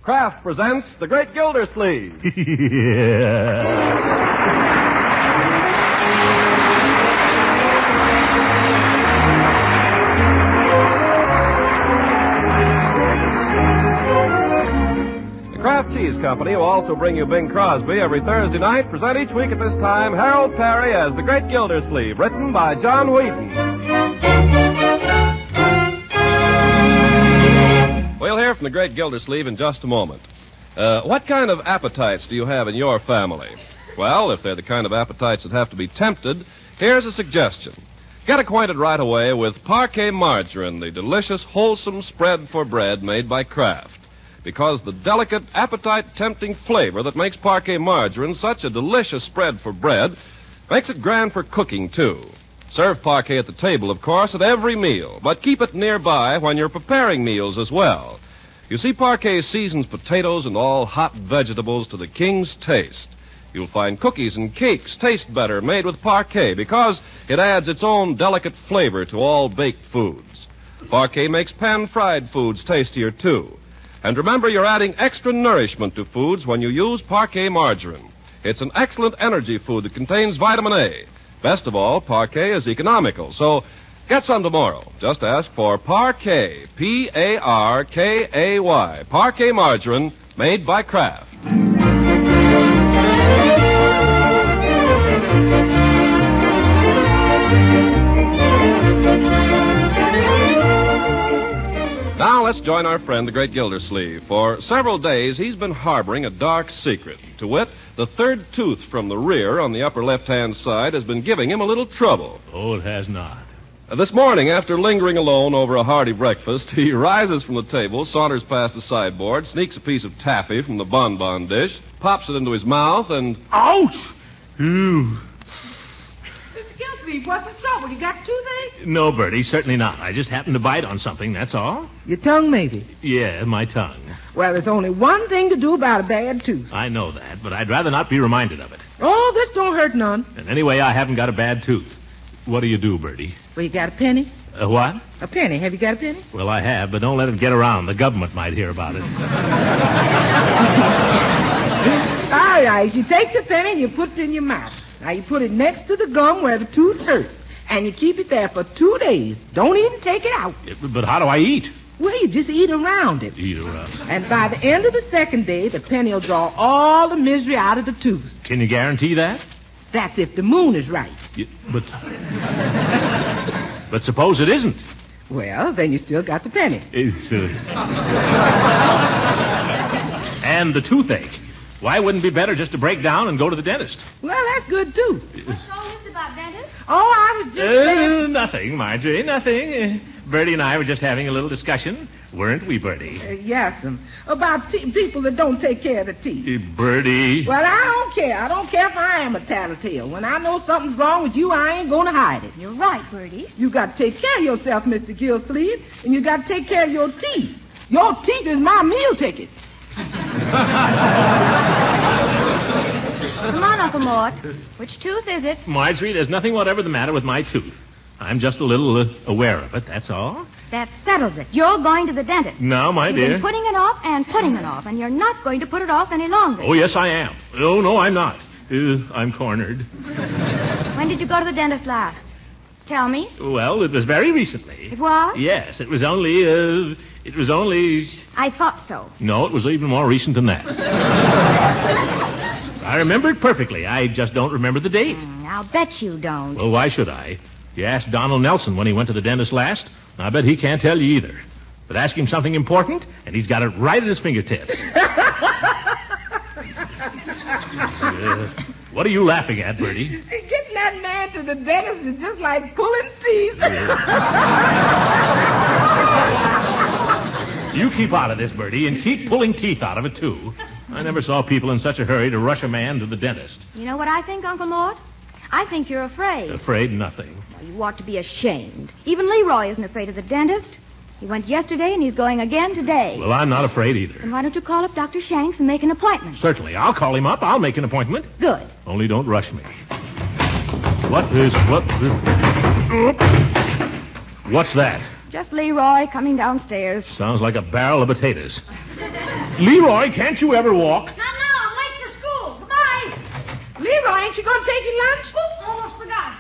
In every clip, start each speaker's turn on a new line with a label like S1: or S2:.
S1: Kraft presents The Great Gildersleeve.
S2: Yeah.
S1: The Kraft Cheese Company will also bring you Bing Crosby every Thursday night. Present each week at this time Harold Perry as The Great Gildersleeve, written by John Whedon. We'll hear from The Great Gildersleeve in just a moment. What kind of appetites do you have in your family? Well, if they're the kind of appetites that have to be tempted, here's a suggestion. Get acquainted right away with Parquet Margarine, the delicious, wholesome spread for bread made by Kraft. Because the delicate, appetite-tempting flavor that makes Parquet Margarine such a delicious spread for bread makes it grand for cooking, too. Serve Parquet at the table, of course, at every meal, but keep it nearby when you're preparing meals as well. You see, Parquet seasons potatoes and all hot vegetables to the king's taste. You'll find cookies and cakes taste better made with Parquet because it adds its own delicate flavor to all baked foods. Parquet makes pan-fried foods tastier, too. And remember, you're adding extra nourishment to foods when you use Parquet Margarine. It's an excellent energy food that contains vitamin A. Best of all, Parquet is economical, so get some tomorrow. Just ask for Parquet, P-A-R-K-A-Y, Parquet Margarine, made by Kraft. Now let's join our friend, the Great Gildersleeve. For several days, he's been harboring a dark secret. To wit, the third tooth from the rear on the upper left-hand side has been giving him a little trouble.
S2: Oh, it has not.
S1: This morning, after lingering alone over a hearty breakfast, he rises from the table, saunters past the sideboard, sneaks a piece of taffy from the bonbon dish, pops it into his mouth, and...
S2: Ouch! Ooh.
S3: Gildersleeve, what's the trouble? You got toothache?
S2: No, Bertie, certainly not. I just happened to bite on something, that's all.
S3: Your tongue, maybe?
S2: Yeah, my tongue.
S3: Well, there's only one thing to do about a bad tooth.
S2: I know that, but I'd rather not be reminded of it.
S3: Oh, this don't hurt none.
S2: And anyway, I haven't got a bad tooth. What do you do, Bertie?
S3: Well, you got a penny?
S2: A what?
S3: A penny. Have you got a penny?
S2: Well, I have, but don't let it get around. The government might hear about it.
S3: All right, you take the penny and you put it in your mouth. Now, you put it next to the gum where the tooth hurts, and you keep it there for 2 days. Don't even take it out.
S2: But how do I eat?
S3: Well, you just eat around it.
S2: Eat around.
S3: And by the end of the second day, the penny will draw all the misery out of the tooth.
S2: Can you guarantee that?
S3: That's if the moon is right.
S2: But suppose it isn't.
S3: Well, then you still got the penny.
S2: And the toothache. Why wouldn't it be better just to break down and go to the dentist?
S3: Well, that's good, too.
S4: What's all this about dentist?
S3: Oh, I was just saying...
S2: Nothing, Marjorie, nothing. Bertie and I were just having a little discussion. Weren't we, Bertie?
S3: Yes, about people that don't take care of the teeth.
S2: Bertie.
S3: Well, I don't care. I don't care if I am a tattletale. When I know something's wrong with you, I ain't going to hide it.
S4: You're right, Bertie.
S3: You got to take care of yourself, Mr. Gildersleeve, and you got to take care of your teeth. Your teeth is my meal ticket.
S4: Come on, Uncle Mort. Which tooth is it?
S2: Marjorie, there's nothing whatever the matter with my tooth. I'm just a little aware of it, that's all.
S4: That settles it. You're going to the dentist.
S2: No, my
S4: You've
S2: dear.
S4: been putting it off and putting it off, and you're not going to put it off any longer.
S2: Oh, yes, I am. Oh, no, I'm not. I'm cornered.
S4: When did you go to the dentist last? Tell me.
S2: Well, it was very recently.
S4: It was?
S2: Yes, it was only...
S4: I thought so.
S2: No, it was even more recent than that. I remember it perfectly. I just don't remember the date.
S4: I'll bet you don't.
S2: Well, why should I? You asked Donald Nelson when he went to the dentist last. I bet he can't tell you either. But ask him something important, and he's got it right at his fingertips. What are you laughing at, Bertie?
S3: Getting that man to the dentist is just like pulling teeth.
S2: You keep out of this, Bertie, and keep pulling teeth out of it, too. I never saw people in such a hurry to rush a man to the dentist.
S4: You know what I think, Uncle Mort? I think you're afraid.
S2: Afraid nothing.
S4: Well, you ought to be ashamed. Even Leroy isn't afraid of the dentist. He went yesterday, and he's going again today.
S2: Well, I'm not afraid either.
S4: Then why don't you call up Dr. Shanks and make an appointment?
S2: Certainly. I'll call him up. I'll make an appointment.
S4: Good.
S2: Only don't rush me. What's that?
S4: Just Leroy coming downstairs.
S2: Sounds like a barrel of potatoes. Leroy, can't you ever walk?
S5: Not now. I'm late for school. Goodbye.
S3: Leroy, ain't you going to take your lunch?
S5: Oop, almost forgot.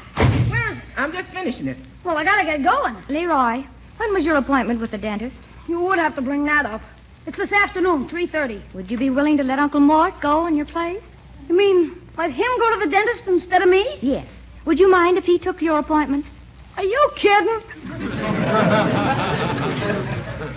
S5: Where is it?
S3: I'm just finishing it.
S5: Well, I gotta get going.
S4: Leroy, when was your appointment with the dentist?
S5: You would have to bring that up. It's this afternoon, 3:30.
S4: Would you be willing to let Uncle Mort go in your place?
S5: You mean let him go to the dentist instead of me?
S4: Yes. Would you mind if he took your appointment?
S5: Are you kidding?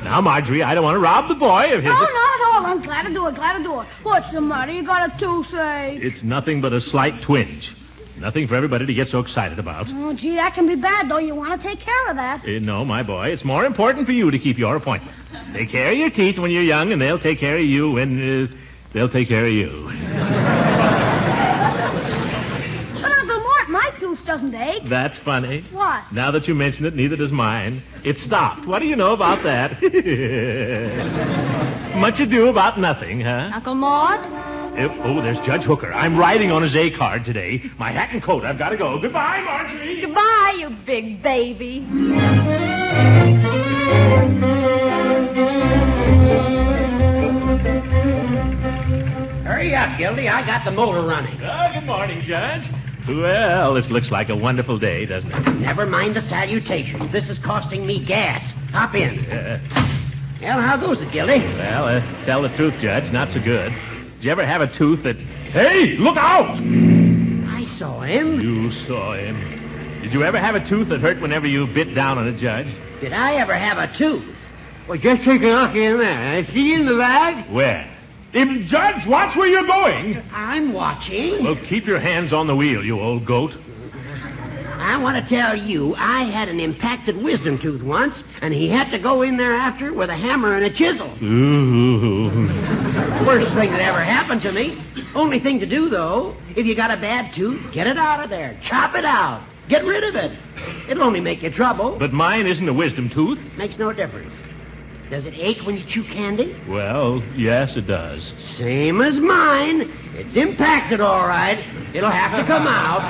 S2: Now, Marjorie, I don't want to rob the boy of his...
S5: No, not at all. I'm glad to do it, glad to do it. What's the matter? You got a toothache?
S2: It's nothing but a slight twinge. Nothing for everybody to get so excited about.
S5: Oh, gee, that can be bad, though. You want to take care of that.
S2: No, my boy, it's more important for you to keep your appointment. Take care of your teeth when you're young, and they'll take care of you when... they'll take care of you.
S5: But, Uncle Mort, my tooth doesn't ache.
S2: That's funny.
S5: What?
S2: Now that you mention it, neither does mine. It stopped. What do you know about that? Much ado about nothing, huh?
S4: Uncle Mort?
S2: There's Judge Hooker. I'm riding on his A card today. My hat and coat. I've got to go. Goodbye, Marjorie.
S4: Goodbye, you big baby.
S6: Hurry up, Gildy. I got the motor running.
S2: Good morning, Judge. Well, this looks like a wonderful day, doesn't it?
S6: Never mind the salutations. This is costing me gas. Hop in. Well, how goes it, Gildy?
S2: Well, tell the truth, Judge, not so good. Did you ever have a tooth that... Hey, look out!
S6: I saw him.
S2: You saw him. Did you ever have a tooth that hurt whenever you bit down on it, Judge?
S6: Did I ever have a tooth?
S7: Well, just take a look in there. I see in the bag.
S2: Where? Judge, watch where you're going.
S6: I'm watching.
S2: Well, keep your hands on the wheel, you old goat.
S6: I want to tell you, I had an impacted wisdom tooth once, and he had to go in there after with a hammer and a chisel.
S2: Ooh.
S6: Worst thing that ever happened to me. Only thing to do, though, if you got a bad tooth, get it out of there. Chop it out. Get rid of it. It'll only make you trouble.
S2: But mine isn't a wisdom tooth.
S6: Makes no difference. Does it ache when you chew candy?
S2: Well, yes, it does.
S6: Same as mine. It's impacted, all right. It'll have to come out.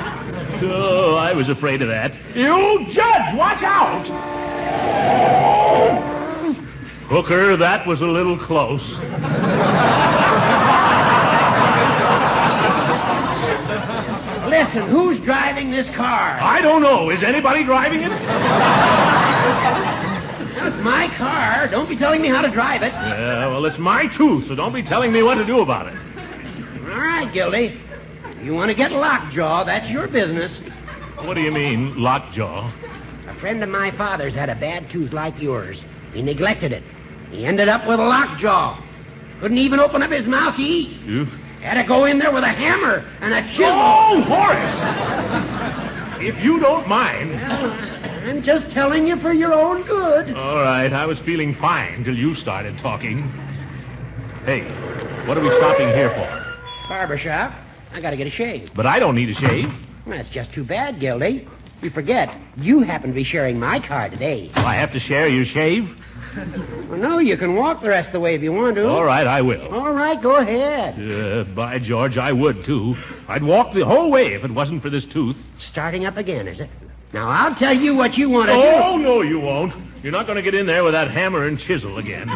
S2: Oh, I was afraid of that. You, Judge, watch out! Hooker, that was a little close.
S6: Listen, who's driving this car?
S2: I don't know. Is anybody driving it?
S6: It's my car. Don't be telling me how to drive it.
S2: Well, it's my tooth, so don't be telling me what to do about it.
S6: All right, Gildy. You want to get lockjaw, that's your business.
S2: What do you mean, lockjaw?
S6: A friend of my father's had a bad tooth like yours. He neglected it. He ended up with a lockjaw. Couldn't even open up his mouth to eat.
S2: You?
S6: Had to go in there with a hammer and a chisel.
S2: Oh, Horace! If you don't mind...
S6: I'm just telling you for your own good.
S2: All right, I was feeling fine till you started talking. Hey, what are we stopping here for?
S6: Barber shop. I got to get a shave.
S2: But I don't need a shave.
S6: Well, that's just too bad, Gildy. You forget, you happen to be sharing my car today.
S2: I have to share your shave?
S6: Well, no, you can walk the rest of the way if you want to.
S2: All right, I will.
S6: All right, go ahead.
S2: By George, I would, too. I'd walk the whole way if it wasn't for this tooth.
S6: Starting up again, is it? Now, I'll tell you what you want to do.
S2: Oh, no, you won't. You're not going to get in there with that hammer and chisel again.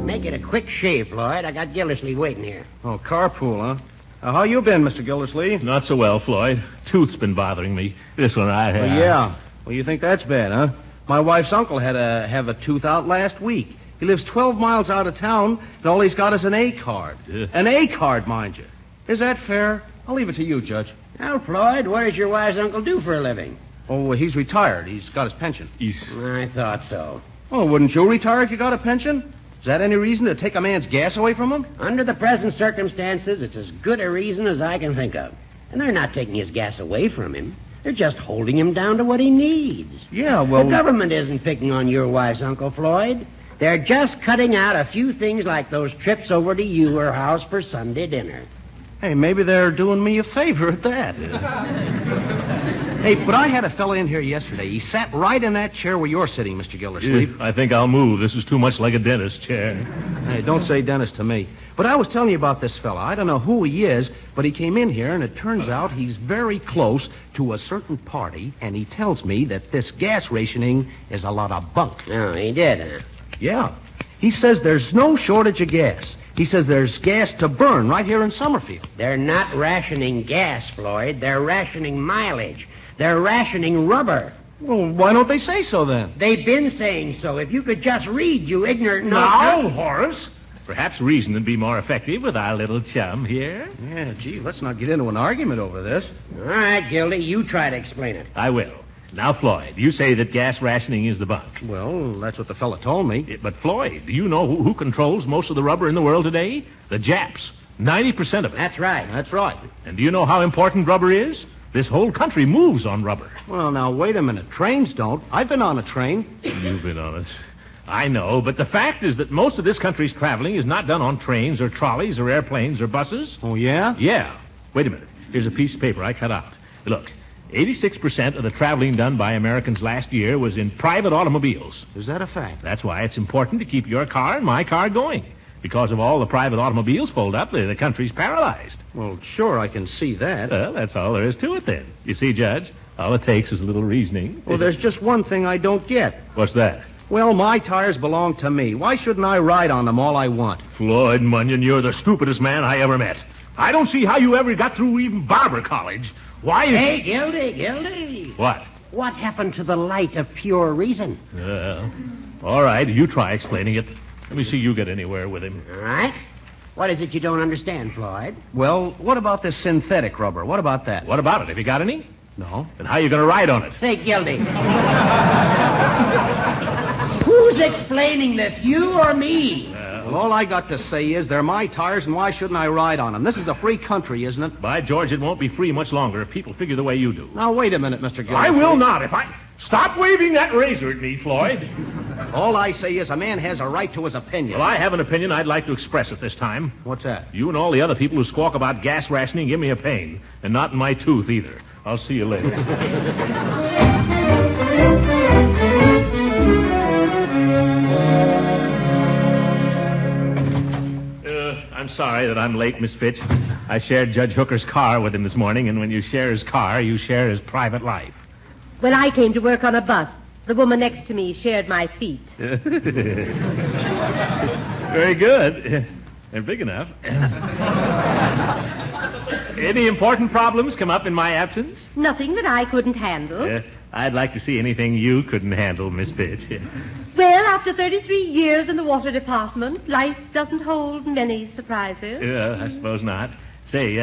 S6: Make it a quick shave, Floyd. I got Gildersleeve waiting here.
S7: Oh, carpool, huh? How you been, Mr. Gildersleeve?
S2: Not so well, Floyd. Tooth's been bothering me. This one I have.
S7: Oh, yeah. Well, you think that's bad, huh? My wife's uncle had to have a tooth out last week. He lives 12 miles out of town, and all he's got is an A card. An A card, mind you. Is that fair? I'll leave it to you, Judge.
S6: Now, Floyd, what does your wife's uncle do for a living?
S7: Oh, he's retired. He's got his pension.
S6: I thought so.
S7: Oh, wouldn't you retire if you got a pension? Is that any reason to take a man's gas away from him?
S6: Under the present circumstances, it's as good a reason as I can think of. And they're not taking his gas away from him. They're just holding him down to what he needs.
S7: Yeah, well...
S6: The government isn't picking on your wife's uncle, Floyd. They're just cutting out a few things like those trips over to your house for Sunday dinner.
S7: Hey, maybe they're doing me a favor at that. Hey, but I had a fella in here yesterday. He sat right in that chair where you're sitting, Mr. Gildersleeve.
S2: I think I'll move. This is too much like a dentist chair.
S7: Hey, don't say dentist to me. But I was telling you about this fella. I don't know who he is, but he came in here, and it turns out he's very close to a certain party, and he tells me that this gas rationing is a lot of bunk.
S6: Oh, he did, huh?
S7: Yeah. He says there's no shortage of gas. He says there's gas to burn right here in Summerfield.
S6: They're not rationing gas, Floyd. They're rationing mileage. They're rationing rubber.
S7: Well, why don't they say so then?
S6: They've been saying so. If you could just read, you ignorant...
S2: Now, Horace. Perhaps reason would be more effective with our little chum here.
S7: Yeah, gee, let's not get into an argument over this.
S6: All right, Gildy, you try to explain it.
S2: I will. Now, Floyd, you say that gas rationing is the bunk.
S7: Well, that's what the fella told me.
S2: But, Floyd, do you know who controls most of the rubber in the world today? The Japs. 90% of it.
S6: That's right.
S7: That's right.
S2: And do you know how important rubber is? This whole country moves on rubber.
S7: Well, now, wait a minute. Trains don't. I've been on a train.
S2: You've been on it. I know, but the fact is that most of this country's traveling is not done on trains or trolleys or airplanes or buses.
S7: Oh, yeah?
S2: Yeah. Wait a minute. Here's a piece of paper I cut out. Look, 86% of the traveling done by Americans last year was in private automobiles.
S7: Is that a fact?
S2: That's why it's important to keep your car and my car going. Because of all the private automobiles fold up, the country's paralyzed.
S7: Well, sure, I can see that.
S2: Well, that's all there is to it then. You see, Judge, all it takes is a little reasoning.
S7: Well, there's just one thing I don't get.
S2: What's that?
S7: Well, my tires belong to me. Why shouldn't I ride on them all I want?
S2: Floyd Munyon, you're the stupidest man I ever met. I don't see how you ever got through even barber college. Why is...
S6: Hey, Gildy.
S2: What?
S6: What happened to the light of pure reason?
S2: All right, you try explaining it. Let me see you get anywhere with him.
S6: All right. What is it you don't understand, Floyd?
S7: Well, what about this synthetic rubber? What about that?
S2: What about it? Have you got any?
S7: No.
S2: Then how are you going to ride on it?
S6: Say, Gildy. Who's explaining this, you or me?
S7: Well, all I got to say is they're my tires, and why shouldn't I ride on them? This is a free country, isn't it?
S2: By George, it won't be free much longer if people figure the way you do.
S7: Now, wait a minute, Mr. Gildersleeve.
S2: I will not. If I... Stop waving that razor at me, Floyd.
S7: All I say is a man has a right to his opinion.
S2: Well, I have an opinion I'd like to express at this time.
S7: What's that?
S2: You and all the other people who squawk about gas rationing give me a pain. And not in my tooth, either. I'll see you later. I'm sorry that I'm late, Miss Fitch. I shared Judge Hooker's car with him this morning, and when you share his car, you share his private life.
S8: When I came to work on a bus, the woman next to me shared my feet.
S2: Very good. They're big enough. Any important problems come up in my absence?
S8: Nothing that I couldn't handle.
S2: I'd like to see anything you couldn't handle, Miss Fitch.
S8: Well, after 33 years in the water department, life doesn't hold many surprises.
S2: I suppose not. Say,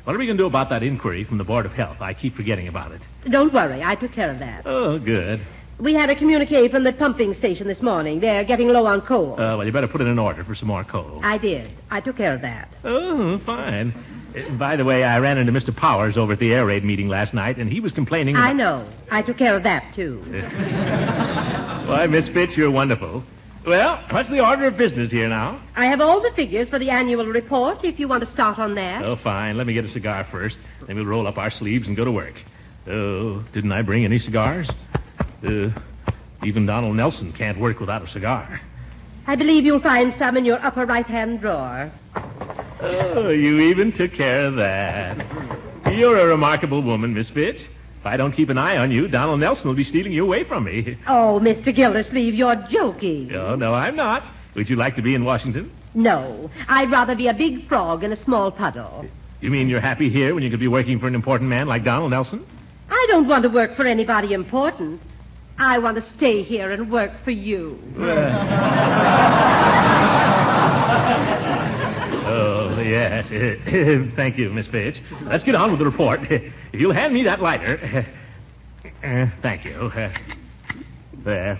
S2: what are we going to do about that inquiry from the Board of Health? I keep forgetting about it.
S8: Don't worry, I took care of that.
S2: Oh, good.
S8: We had a communique from the pumping station this morning. They're getting low on coal.
S2: Well, you better put in an order for some more coal.
S8: I did. I took care of that.
S2: Oh, fine. By the way, I ran into Mr. Powers over at the air raid meeting last night, and he was complaining about...
S8: I know. I took care of that, too.
S2: Why, Miss Fitch, you're wonderful. Well, what's the order of business here now?
S8: I have all the figures for the annual report, if you want to start on that.
S2: Oh, fine. Let me get a cigar first. Then we'll roll up our sleeves and go to work. Oh, didn't I bring any cigars? Even Donald Nelson can't work without a cigar.
S8: I believe you'll find some in your upper right-hand drawer.
S2: Oh, you even took care of that. You're a remarkable woman, Miss Fitch. If I don't keep an eye on you, Donald Nelson will be stealing you away from me.
S8: Oh, Mr. Gildersleeve, you're joking.
S2: Oh, no, I'm not. Would you like to be in Washington?
S8: No, I'd rather be a big frog in a small puddle.
S2: You mean you're happy here when you could be working for an important man like Donald Nelson?
S8: I don't want to work for anybody important. I want to stay here and work for you.
S2: Oh, yes. Thank you, Miss Fitch. Let's get on with the report. If you'll hand me that lighter. Thank you. There.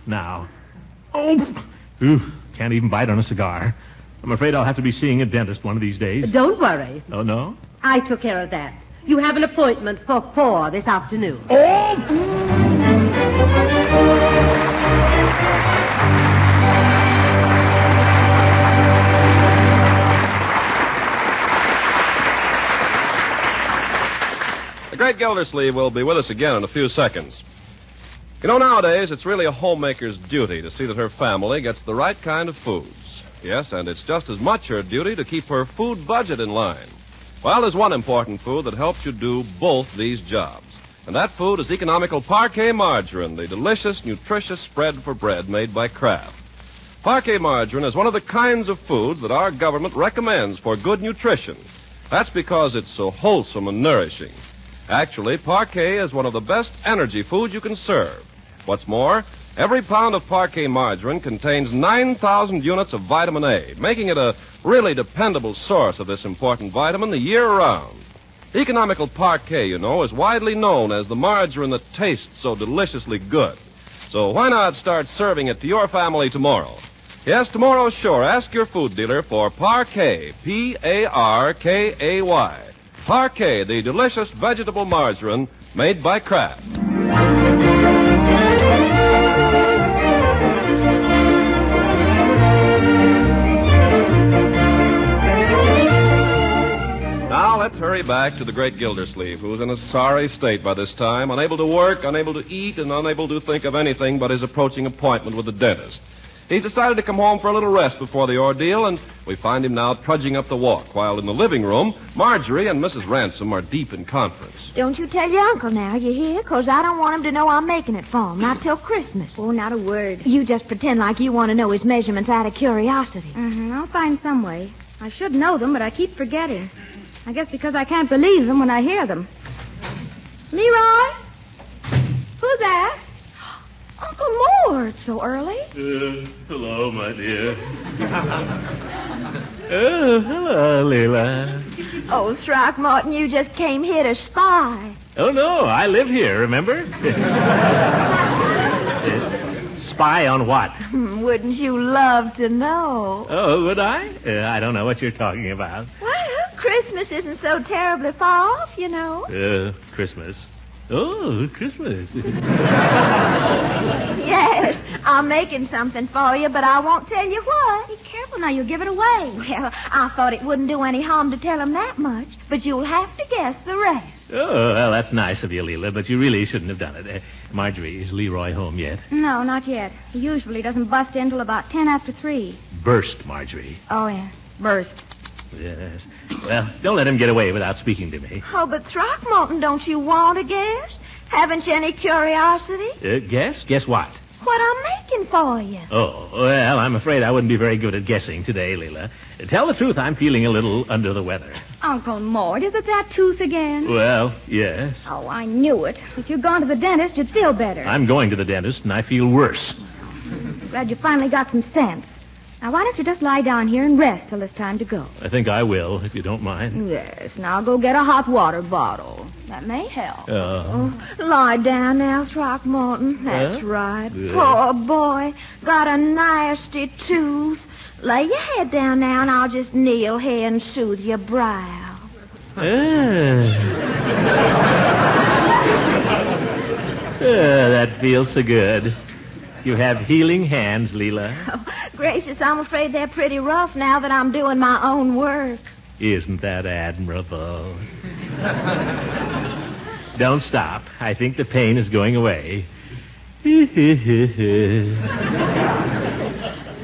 S2: Now. Oh, can't even bite on a cigar. I'm afraid I'll have to be seeing a dentist one of these days.
S8: Don't worry.
S2: Oh, no?
S8: I took care of that. You have an appointment for 4 this afternoon.
S1: The Great Gildersleeve will be with us again in a few seconds. You know, nowadays, it's really a homemaker's duty to see that her family gets the right kind of foods. Yes, and it's just as much her duty to keep her food budget in line. Well, there's one important food that helps you do both these jobs. And that food is economical Parquet margarine, the delicious, nutritious spread for bread made by Kraft. Parquet margarine is one of the kinds of foods that our government recommends for good nutrition. That's because it's so wholesome and nourishing. Actually, Parquet is one of the best energy foods you can serve. What's more, every pound of Parquet margarine contains 9,000 units of vitamin A, making it a really dependable source of this important vitamin the year round. Economical Parquet, you know, is widely known as the margarine that tastes so deliciously good. So why not start serving it to your family tomorrow? Yes, tomorrow, sure. Ask your food dealer for Parquet, Parkay. Parquet, the delicious vegetable margarine made by Kraft. Now let's hurry back to the Great Gildersleeve, who's in a sorry state by this time, unable to work, unable to eat, and unable to think of anything but his approaching appointment with the dentist. He's decided to come home for a little rest before the ordeal, and we find him now trudging up the walk, while in the living room, Marjorie and Mrs. Ransom are deep in conference.
S4: Don't you tell your uncle now, you hear? 'Cause I don't want him to know I'm making it for him, not till Christmas.
S5: Oh, not a word.
S4: You just pretend like you want to know his measurements out of curiosity.
S5: I'll find some way. I should know them, but I keep forgetting. I guess because I can't believe them when I hear them. Leroy? Who's that? Uncle Moore, it's so early.
S2: Hello, my dear. Oh, hello, Leila.
S4: Oh, Throckmorton, you just came here to spy.
S2: Oh, no, I live here, remember? Spy on what?
S4: Wouldn't you love to know?
S2: Oh, would I? I don't know what you're talking about.
S4: Well, Christmas isn't so terribly far off, you know.
S2: Christmas. Oh, Christmas.
S4: Yes, I'm making something for you, but I won't tell you what.
S5: Be careful now, you'll give it away.
S4: Well, I thought it wouldn't do any harm to tell him that much, but you'll have to guess the rest.
S2: Oh, well, that's nice of you, Leila, but you really shouldn't have done it. Marjorie, is Leroy home yet?
S5: No, not yet. He usually doesn't bust in till about 10 after 3.
S2: Burst, Marjorie.
S5: Oh, yeah. Burst.
S2: Yes. Well, don't let him get away without speaking to me.
S4: Oh, but Throckmorton, don't you want to guess? Haven't you any curiosity?
S2: Guess? Guess what?
S4: What I'm making for you.
S2: Oh, well, I'm afraid I wouldn't be very good at guessing today, Leila. Tell the truth, I'm feeling a little under the weather.
S5: Uncle Mort, is it that tooth again?
S2: Well, yes.
S5: Oh, I knew it. If you'd gone to the dentist, you'd feel better.
S2: I'm going to the dentist, and I feel worse.
S5: Glad you finally got some sense. Now, why don't you just lie down here and rest till it's time to go?
S2: I think I will, if you don't mind.
S5: Yes, now I'll go get a hot water bottle. That may help.
S4: Lie down now, Throckmorton. That's right.
S2: Yeah.
S4: Poor boy. Got a nasty tooth. Lay your head down now, and I'll just kneel here and soothe your brow.
S2: That feels so good. You have healing hands, Leila.
S4: Oh, gracious, I'm afraid they're pretty rough now that I'm doing my own work.
S2: Isn't that admirable? Don't stop. I think the pain is going away.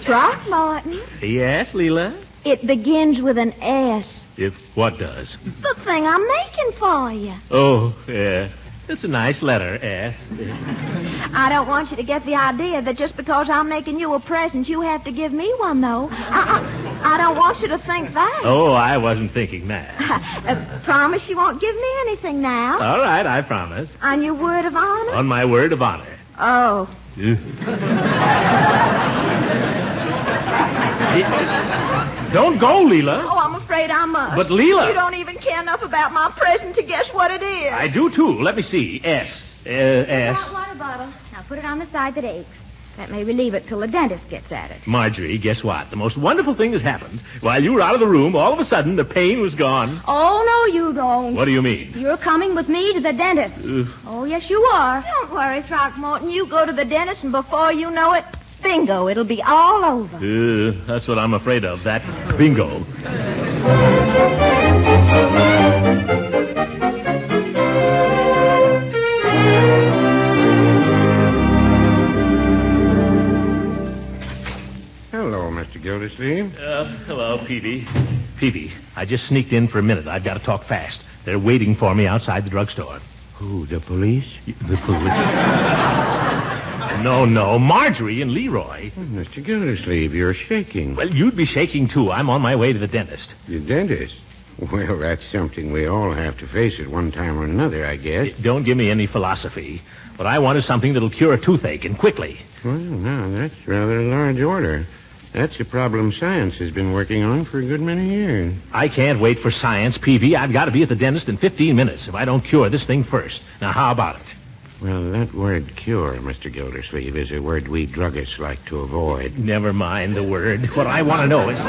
S4: Throckmorton,
S2: Yes, Leila?
S4: it begins with an S.
S2: If what does?
S4: The thing I'm making for you.
S2: Oh, yeah. It's a nice letter, S.
S4: I don't want you to get the idea that just because I'm making you a present, you have to give me one, though. I don't want you to think that.
S2: Oh, I wasn't thinking that.
S4: Promise you won't give me anything now.
S2: All right, I promise.
S4: On your word of honor?
S2: On my word of honor.
S4: Oh.
S2: Don't go, Leila.
S4: Oh, I'm afraid I must.
S2: But, Leila.
S4: You don't even care enough about my present to guess what it is.
S2: I do, too. Let me see. S. S.
S5: Hot water bottle. Now put it on the side that aches. That may relieve it till the dentist gets at it.
S2: Marjorie, guess what? The most wonderful thing has happened. While you were out of the room, all of a sudden, the pain was gone.
S5: Oh, no, you don't.
S2: What do you mean?
S5: You're coming with me to the dentist. Oh, yes, you are.
S4: Don't worry, Throckmorton. You go to the dentist, and before you know it, bingo, it'll be all over.
S2: That's what I'm afraid of, that bingo.
S7: Gildersleeve.
S2: Hello, Peavy. Peavy, I just sneaked in for a minute. I've got to talk fast. They're waiting for me outside the drugstore.
S7: Who, the police?
S2: The police? No. Marjorie and Leroy.
S7: Oh, Mr. Gildersleeve, you're shaking.
S2: Well, you'd be shaking, too. I'm on my way to the dentist.
S7: The dentist? Well, that's something we all have to face at one time or another, I guess.
S2: Don't give me any philosophy. What I want is something that'll cure a toothache, and quickly.
S7: Well, now, that's rather a large order. That's a problem science has been working on for a good many years.
S2: I can't wait for science, Peavy. I've got to be at the dentist in 15 minutes if I don't cure this thing first. Now, how about it?
S7: Well, that word cure, Mr. Gildersleeve, is a word we druggists like to avoid.
S2: Never mind the word. What I want to know is...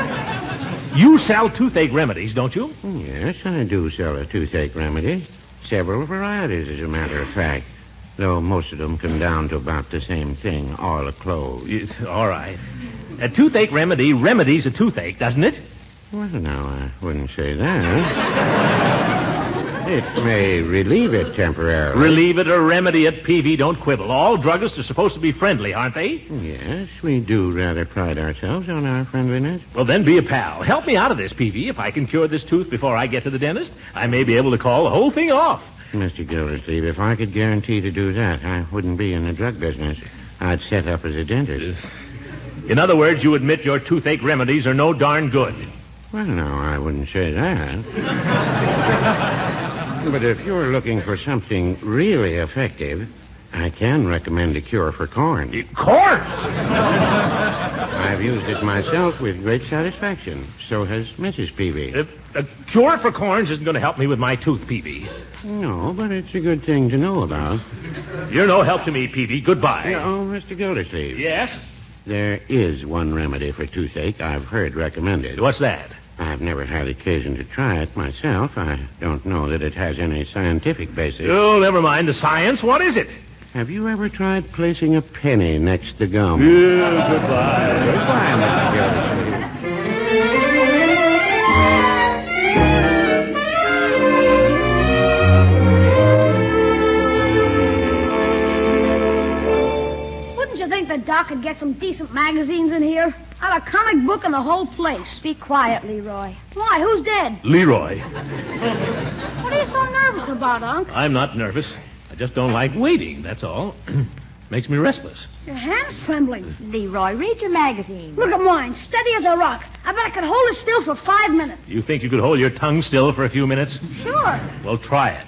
S2: You sell toothache remedies, don't you?
S7: Yes, I do sell a toothache remedy. Several varieties, as a matter of fact. Though most of them come down to about the same thing, all a close.
S2: Yes, all right. A toothache remedy remedies a toothache, doesn't it?
S7: Well, no, I wouldn't say that. It may relieve it temporarily.
S2: Relieve it or remedy it, Peavy. Don't quibble. All druggists are supposed to be friendly, aren't they?
S7: Yes, we do rather pride ourselves on our friendliness.
S2: Well, then be a pal. Help me out of this, Peavy. If I can cure this tooth before I get to the dentist, I may be able to call the whole thing off.
S7: Mr. Gildersleeve, if I could guarantee to do that, I wouldn't be in the drug business. I'd set up as a dentist.
S2: In other words, you admit your toothache remedies are no darn good.
S7: Well, no, I wouldn't say that. But if you're looking for something really effective, I can recommend a cure for corns.
S2: Corns?
S7: I've used it myself with great satisfaction. So has Mrs. Peavy.
S2: A cure for corns isn't going to help me with my tooth, Peavy.
S7: No, but it's a good thing to know about.
S2: You're no help to me, Peavy. Goodbye.
S7: Oh, Mr. Gildersleeve.
S2: Yes?
S7: There is one remedy for toothache I've heard recommended.
S2: What's that?
S7: I've never had occasion to try it myself. I don't know that it has any scientific basis.
S2: Oh, never mind the science. What is it?
S7: Have you ever tried placing a penny next to gum?
S2: Yeah, goodbye.
S7: Goodbye, Mr. Gildersleeve.
S5: Wouldn't you think the doc could get some decent magazines in here? Not a comic book in the whole place.
S4: Be quiet, Leroy.
S5: Why? Who's dead?
S2: Leroy.
S5: What are you so nervous about, Unc?
S2: I'm not nervous. I just don't like waiting, that's all. Makes me restless.
S5: Your hand's trembling.
S4: Leroy, read your magazine.
S5: Look at mine, steady as a rock. I bet I could hold it still for 5 minutes.
S2: You think you could hold your tongue still for a few minutes?
S5: Sure.
S2: Well, try it.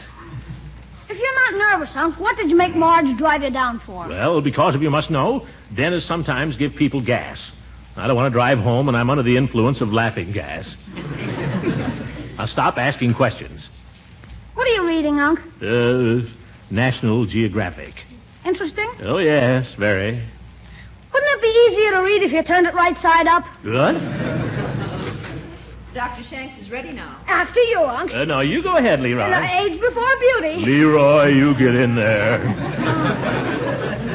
S5: If you're not nervous, Unc, what did you make Marge drive you down for?
S2: Well, because if you must know, dentists sometimes give people gas. I don't want to drive home, and I'm under the influence of laughing gas. Now, stop asking questions.
S5: What are you reading, Unc?
S2: National Geographic.
S5: Interesting?
S2: Oh, yes, very.
S5: Wouldn't it be easier to read if you turned it right side up?
S2: Good.
S9: Dr. Shanks is ready now.
S5: After you, Unc.
S2: No, you go ahead, Leroy.
S5: Age before beauty.
S2: Leroy, you get in there.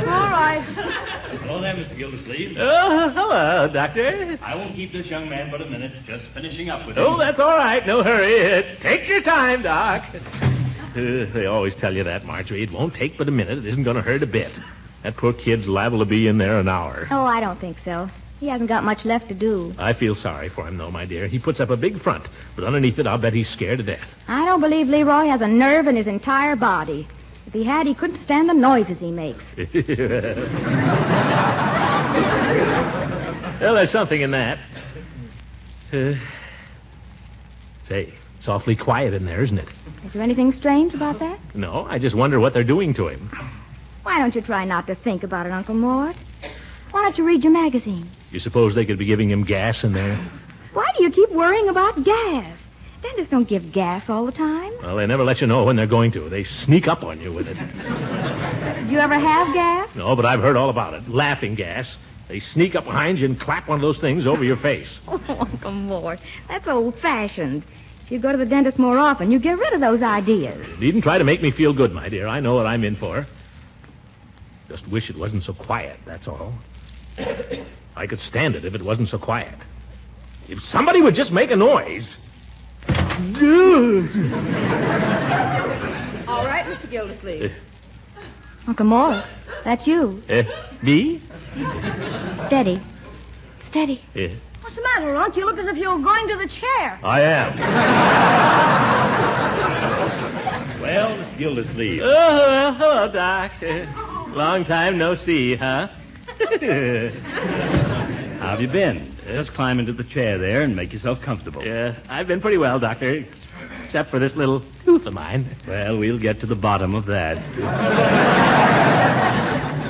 S5: All right.
S10: Hello there, Mr. Gildersleeve.
S2: Oh, hello, Doctor.
S10: I won't keep this young man but a minute. Just finishing up with him.
S2: Oh, that's all right. No hurry. Take your time, Doc. They always tell you that, Marjorie. It won't take but a minute. It isn't going to hurt a bit. That poor kid's liable to be in there an hour.
S5: Oh, I don't think so. He hasn't got much left to do.
S2: I feel sorry for him, though, my dear. He puts up a big front, but underneath it, I'll bet he's scared to death.
S5: I don't believe Leroy has a nerve in his entire body. If he had, he couldn't stand the noises he makes.
S2: Well, there's something in that. Say, it's awfully quiet in there, isn't it?
S5: Is there anything strange about that?
S2: No, I just wonder what they're doing to him.
S5: Why don't you try not to think about it, Uncle Mort? Why don't you read your magazine?
S2: You suppose they could be giving him gas in there?
S5: Why do you keep worrying about gas? Dentists don't give gas all the time.
S2: Well, they never let you know when they're going to. They sneak up on you with it.
S5: Did you ever have gas?
S2: No, but I've heard all about it. Laughing gas. They sneak up behind you and clap one of those things over your face.
S5: Oh, Uncle Mort, that's old-fashioned. If you go to the dentist more often, you get rid of those ideas.
S2: You needn't try to make me feel good, my dear. I know what I'm in for. Just wish it wasn't so quiet, that's all. I could stand it if it wasn't so quiet. If somebody would just make a noise.
S9: All right, Mr. Gildersleeve.
S5: Uncle Mort, that's you.
S2: Me?
S5: Steady. Steady. What's the matter, Unc? You look as if you were going to the chair.
S2: I am. Well, Mr. Gildersleeve.
S10: Oh, hello, Doc. Long time no see, huh?
S2: How have you been? Just climb into the chair there and make yourself comfortable.
S10: Yeah, I've been pretty well, Doctor. Except for this little tooth of mine.
S2: Well, we'll get to the bottom of that.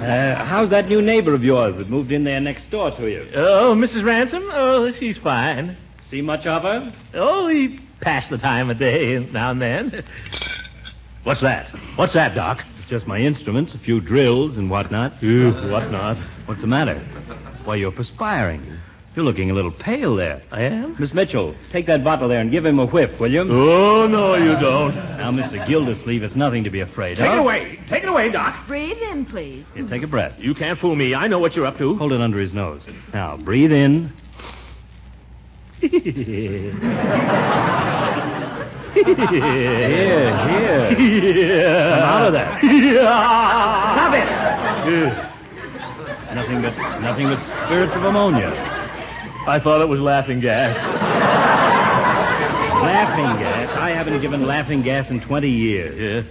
S2: How's that new neighbor of yours that moved in there next door to you?
S10: Oh, Mrs. Ransom? Oh, she's fine.
S2: See much of her?
S10: Oh, we pass the time of day now and then.
S2: What's that? What's that, Doc? It's just my instruments, a few drills and whatnot.
S10: Whatnot?
S2: What's the matter? Why, you're perspiring. You're looking a little pale there.
S10: I am?
S2: Miss Mitchell, take that bottle there and give him a whiff, will you?
S10: Oh, no, you don't.
S2: Now, Mr. Gildersleeve, it's nothing to be afraid
S10: Take
S2: of.
S10: it away. Take it away, Doc.
S4: Breathe in, please.
S2: Here, take a breath.
S10: You can't fool me. I know what you're up to.
S2: Hold it under his nose. Now, breathe in. Here. Come out of that.
S10: Stop it.
S2: Nothing but spirits of ammonia.
S10: I thought it was laughing gas.
S2: Laughing gas? I haven't given laughing gas in 20 years.
S10: Yeah.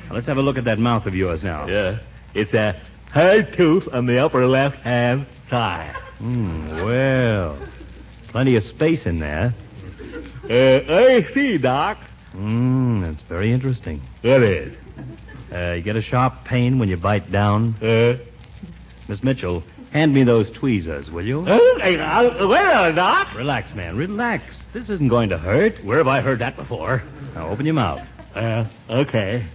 S2: Now, let's have a look at that mouth of yours now.
S10: Yeah. It's a hard tooth on the upper left-hand side.
S2: Well, plenty of space in there.
S10: I see, Doc.
S2: That's very interesting.
S10: It is.
S2: You get a sharp pain when you bite down? Miss Mitchell, hand me those tweezers, will you?
S10: Well, Doc.
S2: Relax, man, relax. This isn't going to hurt.
S10: Where have I heard that before?
S2: Now, open your mouth.
S10: Okay.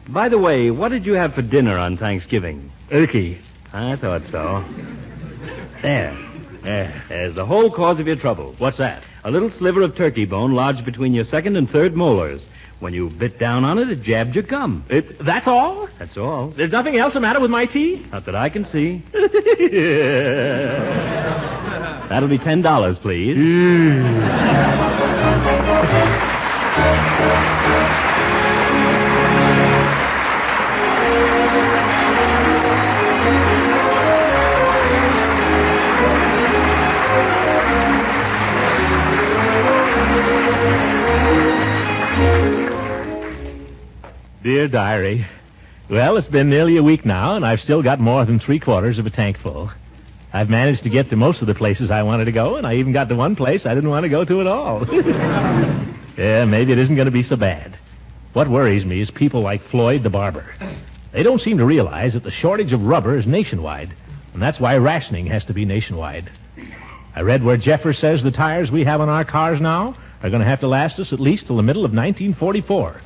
S2: By the way, what did you have for dinner on Thanksgiving?
S10: Turkey.
S2: I thought so. There. There's the whole cause of your trouble.
S10: What's that?
S2: A little sliver of turkey bone lodged between your second and third molars. When you bit down on it, it jabbed your gum.
S10: That's all?
S2: That's all.
S10: There's nothing else the matter with my teeth?
S2: Not that I can see. That'll be $10, please.
S10: Dear Diary, well, it's been nearly a week now, and I've still got more than 3/4 of a tank full. I've managed to get to most of the places I wanted to go, and I even got to one place I didn't want to go to at all. Yeah, maybe it isn't going to be so bad. What worries me is people like Floyd the barber. They don't seem to realize that the shortage of rubber is nationwide, and that's why rationing has to be nationwide. I read where Jeffers says the tires we have on our cars now are going to have to last us at least till the middle of 1944.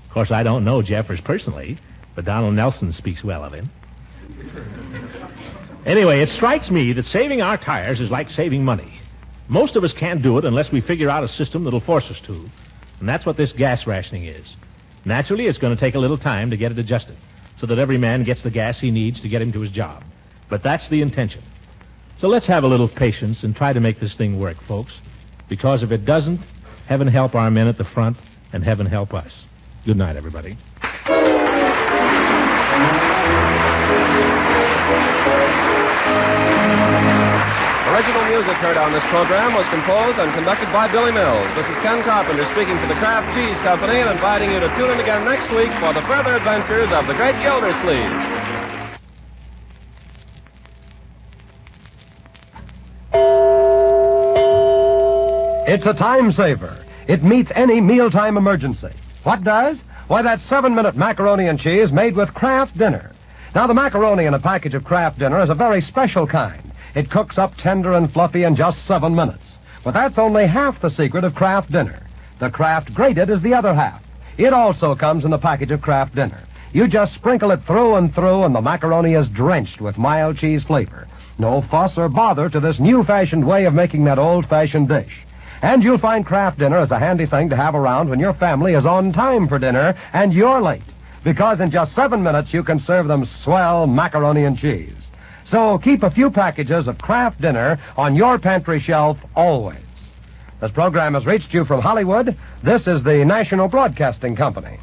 S10: Of course, I don't know Jeffers personally, but Donald Nelson speaks well of him. Anyway, it strikes me that saving our tires is like saving money. Most of us can't do it unless we figure out a system that'll force us to. And that's what this gas rationing is. Naturally, it's going to take a little time to get it adjusted so that every man gets the gas he needs to get him to his job. But that's the intention. So let's have a little patience and try to make this thing work, folks. Because if it doesn't, heaven help our men at the front, and heaven help us. Good night, everybody.
S1: Original music heard on this program was composed and conducted by Billy Mills. This is Ken Carpenter speaking for the Kraft Cheese Company and inviting you to tune in again next week for the further adventures of the Great Gildersleeve.
S11: It's a time saver. It meets any mealtime emergency. What does? Why, that's 7-minute macaroni and cheese made with Kraft Dinner. Now, the macaroni in a package of Kraft Dinner is a very special kind. It cooks up tender and fluffy in just 7 minutes. But that's only half the secret of Kraft Dinner. The Kraft Grated is the other half. It also comes in the package of Kraft Dinner. You just sprinkle it through and through, and the macaroni is drenched with mild cheese flavor. No fuss or bother to this new-fashioned way of making that old-fashioned dish. And you'll find Kraft Dinner is a handy thing to have around when your family is on time for dinner and you're late. Because in just 7 minutes, you can serve them swell macaroni and cheese. So keep a few packages of Kraft Dinner on your pantry shelf always. This program has reached you from Hollywood. This is the National Broadcasting Company.